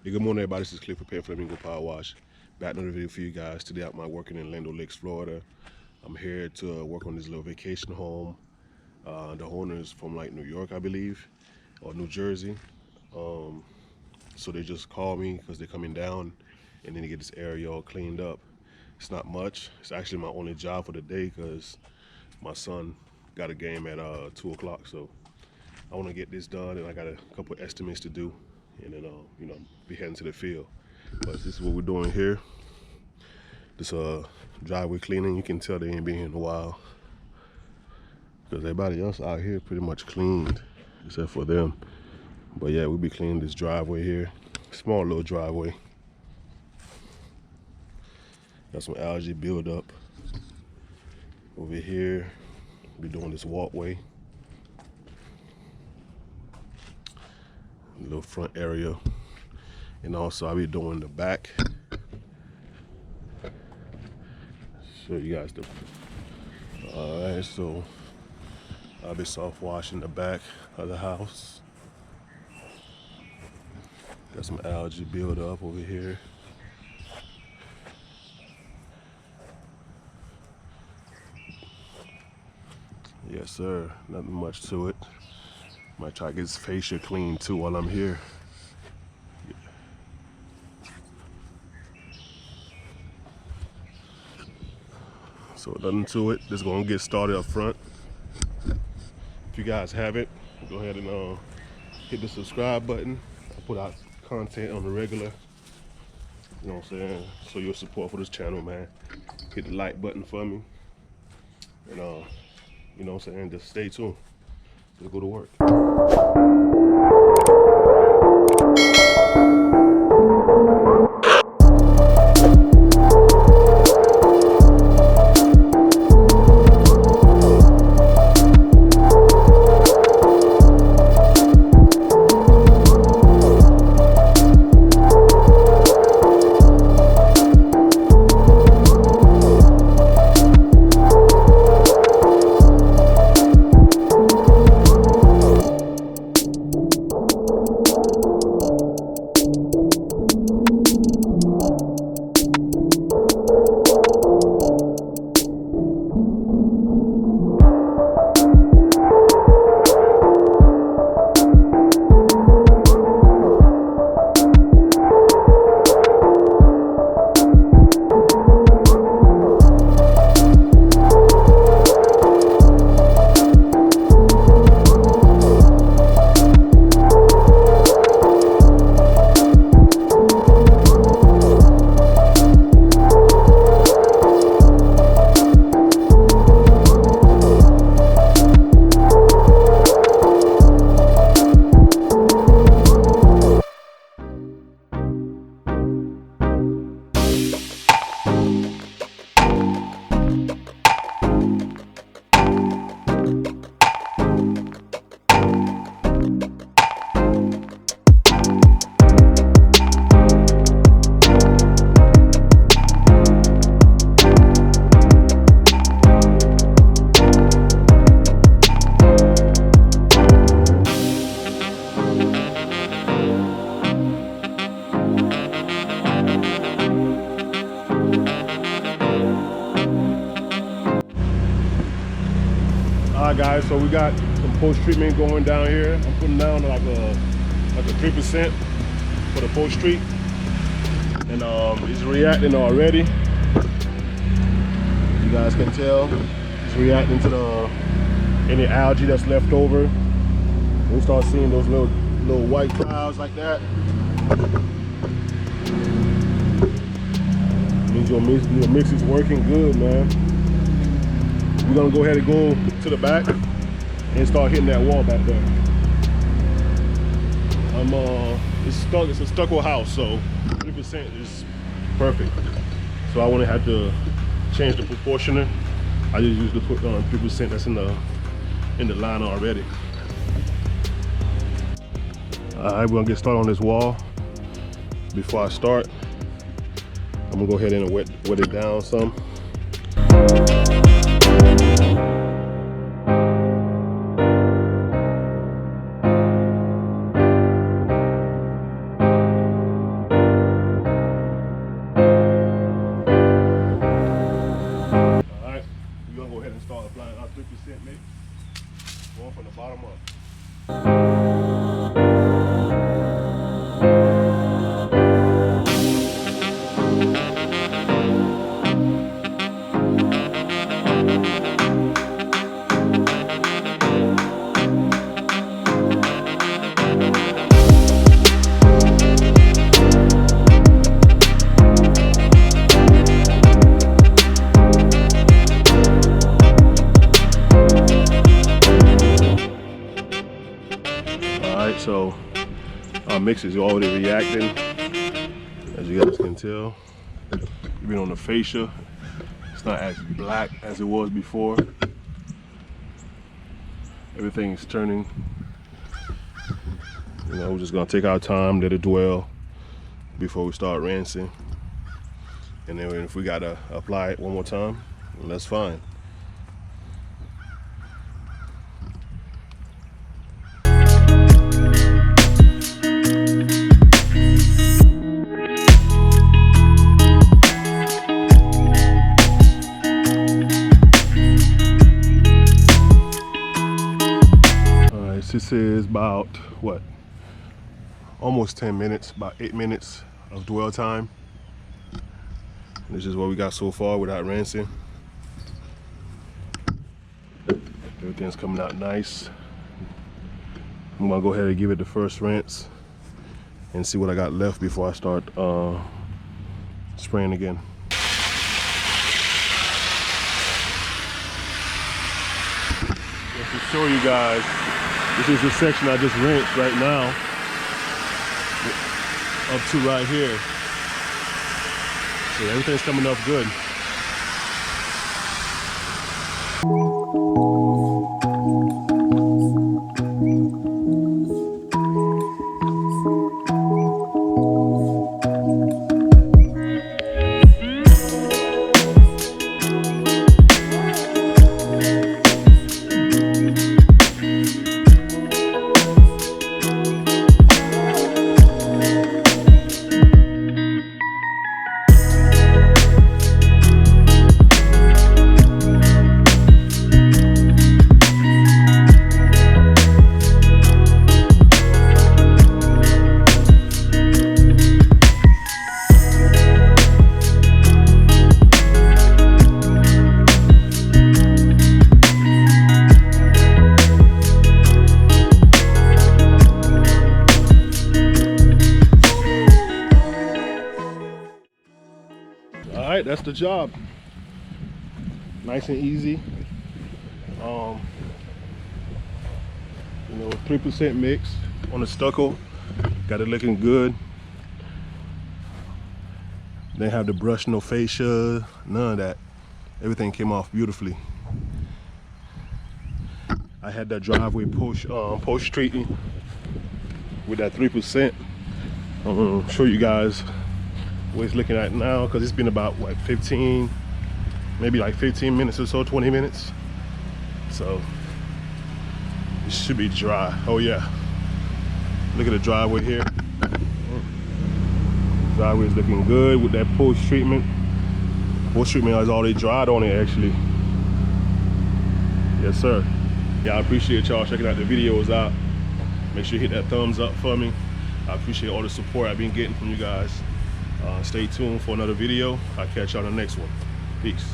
Hey, good morning, everybody. This is Cliff preparing Flamingo Power Wash. Back another video for you guys. Today I'm working in Land Lakes, Florida. I'm here to work on this little vacation home. The owner is from like New York, I believe, or New Jersey. So they just called me because they're coming down and then to get this area all cleaned up. It's not much. It's actually my only job for the day because my son got a game at 2 o'clock. So I want to get this done, and I got a couple estimates to do, and then be heading to the field. But this is what we're doing here. This driveway cleaning. You can tell they ain't been here in a while because everybody else out here pretty much cleaned except for them. But yeah, we'll be cleaning this driveway here. Small little driveway. Got some algae buildup over here. Be doing this walkway. Little front area, and also I'll be doing the back. Show you guys the. All right, so I'll be soft washing the back of the house. Got some algae build up over here. Yes, sir. Nothing much to it. Might try to get his fascia clean too while I'm here. So nothing to it. Just gonna get started up front. If you guys haven't, go ahead and hit the subscribe button. I put out content on the regular. You know what I'm saying? Show your support for this channel, man. Hit the like button for me. And you know what I'm saying? Just stay tuned. Let's go to work. Alright guys, so we got some post treatment going down here. I'm putting down like a 3% for the post treat, and it's reacting already. You guys can tell it's reacting to any algae that's left over. We'll start seeing those little white clouds like that. Means your mix is working good, man. We're gonna go ahead and go to the back and start hitting that wall back there. It's a stucco house, so 3% is perfect. So I wouldn't have to change the proportioner. I just usually put 3% that's in the line already. Alright, we're gonna get started on this wall. Before I start, I'm gonna go ahead and wet it down some. mix is already reacting, as you guys can tell. Even on the fascia, it's not as black as it was before. Everything is turning. You know, we're just gonna take our time, let it dwell before we start rinsing. And then if we gotta apply it one more time, well, that's fine. This is about what? Almost 10 minutes, about 8 minutes of dwell time. This is what we got so far without rinsing. Everything's coming out nice. I'm gonna go ahead and give it the first rinse and see what I got left before I start spraying again. Just to show you guys, this is the section I just rinsed right now, up to right here. So everything's coming up good. Alright, that's the job. Nice and easy. You know, 3% mix on the stucco. Got it looking good. Didn't have to brush no fascia, none of that. Everything came off beautifully. I had that driveway post treating with that 3%. I'm gonna show you guys what it's looking at now, because it's been about what, 15, maybe like 15 minutes or so, 20 minutes. So it should be dry. Oh yeah, look at the driveway here. Driveway is looking good with that post treatment. Post treatment is already dried on it actually. Yes sir. Yeah, I appreciate y'all checking out the videos out. Make sure you hit that thumbs up for me. I appreciate all the support I've been getting from you guys. Stay tuned for another video. I'll catch y'all on the next one. Peace.